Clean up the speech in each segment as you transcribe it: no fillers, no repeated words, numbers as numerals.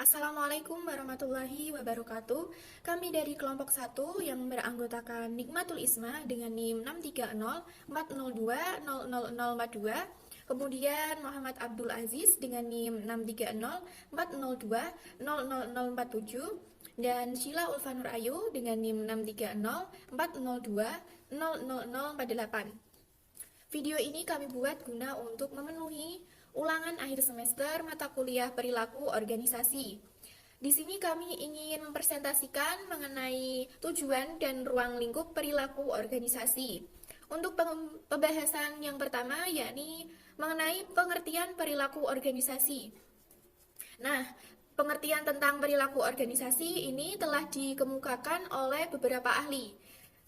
Assalamualaikum warahmatullahi wabarakatuh. Kami dari kelompok 1 yang beranggotakan Nikmatul Isma dengan NIM 63040020042. Kemudian Muhammad Abdul Aziz dengan NIM 63040200047 dan Sheila Ulfanur Ayu dengan NIM 63040200048. Video ini kami buat guna untuk memenuhi ulangan akhir semester mata kuliah perilaku organisasi. Di sini kami ingin mempresentasikan mengenai tujuan dan ruang lingkup perilaku organisasi. Untuk pembahasan yang pertama yakni mengenai pengertian perilaku organisasi. Nah, pengertian tentang perilaku organisasi ini telah dikemukakan oleh beberapa ahli.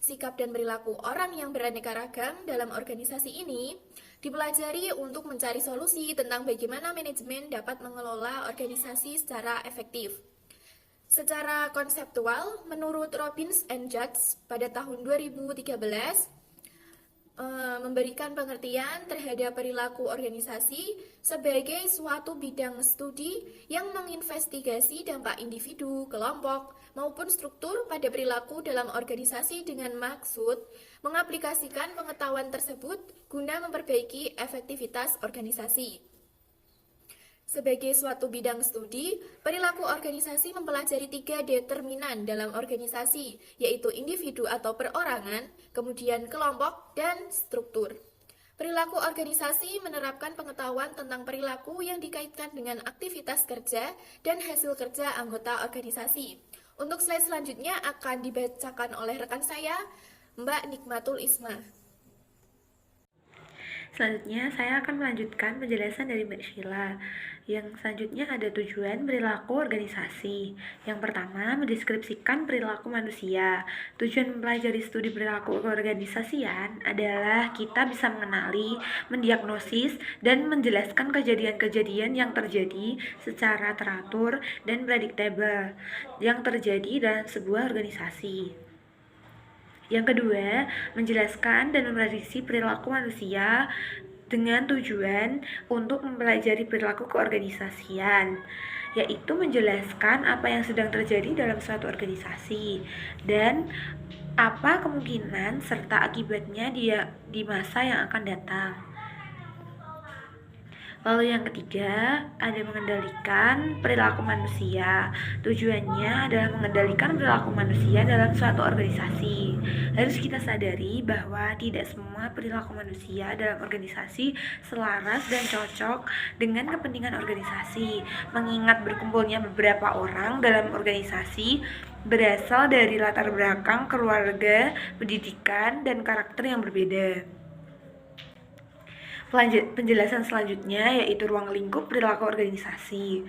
Sikap dan perilaku orang yang beraneka ragam dalam organisasi ini dipelajari untuk mencari solusi tentang bagaimana manajemen dapat mengelola organisasi secara efektif. Secara konseptual, menurut Robbins and Judge pada tahun 2013, memberikan pengertian terhadap perilaku organisasi sebagai suatu bidang studi yang menginvestigasi dampak individu, kelompok, maupun struktur pada perilaku dalam organisasi dengan maksud mengaplikasikan pengetahuan tersebut guna memperbaiki efektivitas organisasi. Sebagai suatu bidang studi, perilaku organisasi mempelajari 3 determinan dalam organisasi, yaitu individu atau perorangan, kemudian kelompok, dan struktur. Perilaku organisasi menerapkan pengetahuan tentang perilaku yang dikaitkan dengan aktivitas kerja dan hasil kerja anggota organisasi. Untuk slide selanjutnya akan dibacakan oleh rekan saya, Mbak Nikmatul Isma. Selanjutnya, saya akan melanjutkan penjelasan dari Mbak Sheila. Yang selanjutnya ada tujuan perilaku organisasi. Yang pertama, mendeskripsikan perilaku manusia. Tujuan mempelajari studi perilaku keorganisasian adalah kita bisa mengenali, mendiagnosis, dan menjelaskan kejadian-kejadian yang terjadi secara teratur dan predictable yang terjadi dalam sebuah organisasi. Yang kedua, menjelaskan dan memprediksi perilaku manusia dengan tujuan untuk mempelajari perilaku keorganisasian, yaitu menjelaskan apa yang sedang terjadi dalam suatu organisasi dan apa kemungkinan serta akibatnya di masa yang akan datang. Lalu yang ketiga, ada mengendalikan perilaku manusia. Tujuannya adalah mengendalikan perilaku manusia dalam suatu organisasi. Harus kita sadari bahwa tidak semua perilaku manusia dalam organisasi selaras dan cocok dengan kepentingan organisasi. Mengingat berkumpulnya beberapa orang dalam organisasi berasal dari latar belakang keluarga, pendidikan, dan karakter yang berbeda. Penjelasan selanjutnya yaitu ruang lingkup perilaku organisasi.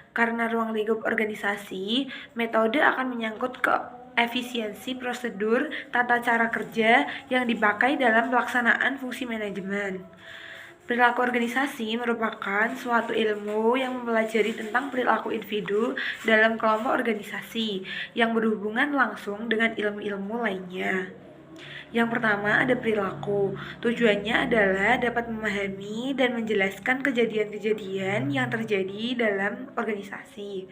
Karena ruang lingkup organisasi, metode akan menyangkut ke efisiensi prosedur tata cara kerja yang dipakai dalam pelaksanaan fungsi manajemen. Perilaku organisasi merupakan suatu ilmu yang mempelajari tentang perilaku individu dalam kelompok organisasi yang berhubungan langsung dengan ilmu-ilmu lainnya. Yang pertama ada perilaku. Tujuannya adalah dapat memahami dan menjelaskan kejadian-kejadian yang terjadi dalam organisasi.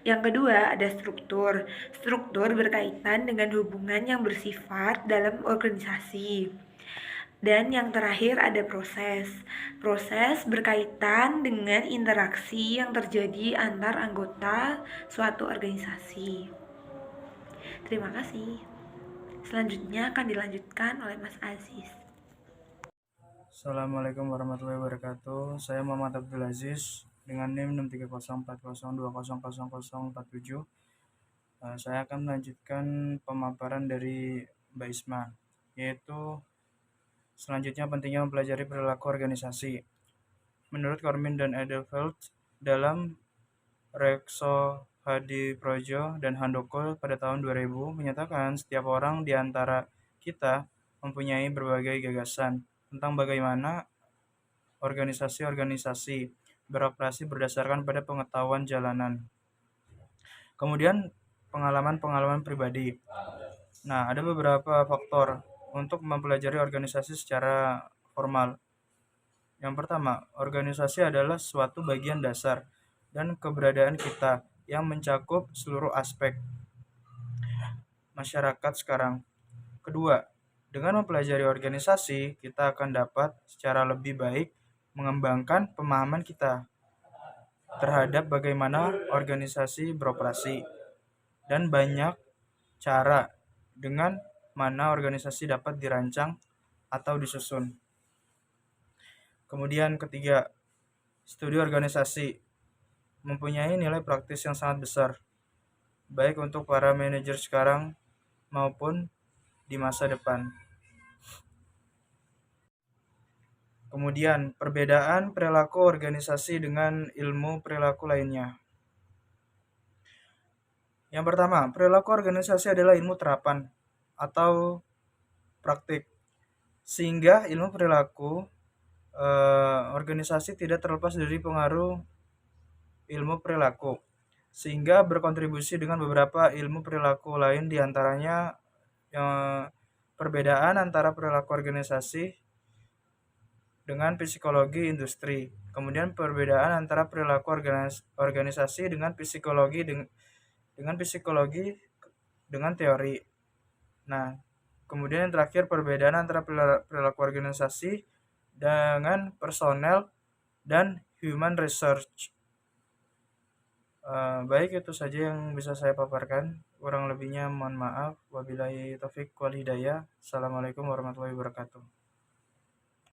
Yang kedua ada struktur. Struktur berkaitan dengan hubungan yang bersifat dalam organisasi. Dan yang terakhir ada proses. Proses berkaitan dengan interaksi yang terjadi antar anggota suatu organisasi. Terima kasih. Selanjutnya akan dilanjutkan oleh Mas Aziz. Assalamualaikum warahmatullahi wabarakatuh. Saya Muhammad Abdul Aziz dengan NIM 63040200047. Saya akan melanjutkan pemaparan dari Mbak Isma, yaitu selanjutnya pentingnya mempelajari perilaku organisasi. Menurut Cormin dan Edelfelt dalam Rekso Hadi Projo dan Handoko pada tahun 2000 menyatakan setiap orang di antara kita mempunyai berbagai gagasan tentang bagaimana organisasi-organisasi beroperasi berdasarkan pada pengetahuan jalanan. Kemudian pengalaman-pengalaman pribadi. Nah, ada beberapa faktor untuk mempelajari organisasi secara formal. Yang pertama, organisasi adalah suatu bagian dasar dan keberadaan kita yang mencakup seluruh aspek masyarakat sekarang. Kedua, dengan mempelajari organisasi, kita akan dapat secara lebih baik mengembangkan pemahaman kita terhadap bagaimana organisasi beroperasi dan banyak cara dengan mana organisasi dapat dirancang atau disusun. Kemudian ketiga, studi organisasi mempunyai nilai praktis yang sangat besar, baik untuk para manajer sekarang maupun di masa depan. Kemudian, perbedaan perilaku organisasi dengan ilmu perilaku lainnya. Yang pertama, perilaku organisasi adalah ilmu terapan atau praktik, sehingga ilmu perilaku organisasi tidak terlepas dari pengaruh ilmu perilaku, sehingga berkontribusi dengan beberapa ilmu perilaku lain, diantaranya perbedaan antara perilaku organisasi dengan psikologi industri, kemudian perbedaan antara perilaku organisasi dengan psikologi dengan teori. Nah, kemudian yang terakhir, perbedaan antara perilaku organisasi dengan personel dan human research. Baik, itu saja yang bisa saya paparkan. Kurang lebihnya mohon maaf. Wabillahi taufik wal hidayah. Assalamualaikum warahmatullahi wabarakatuh.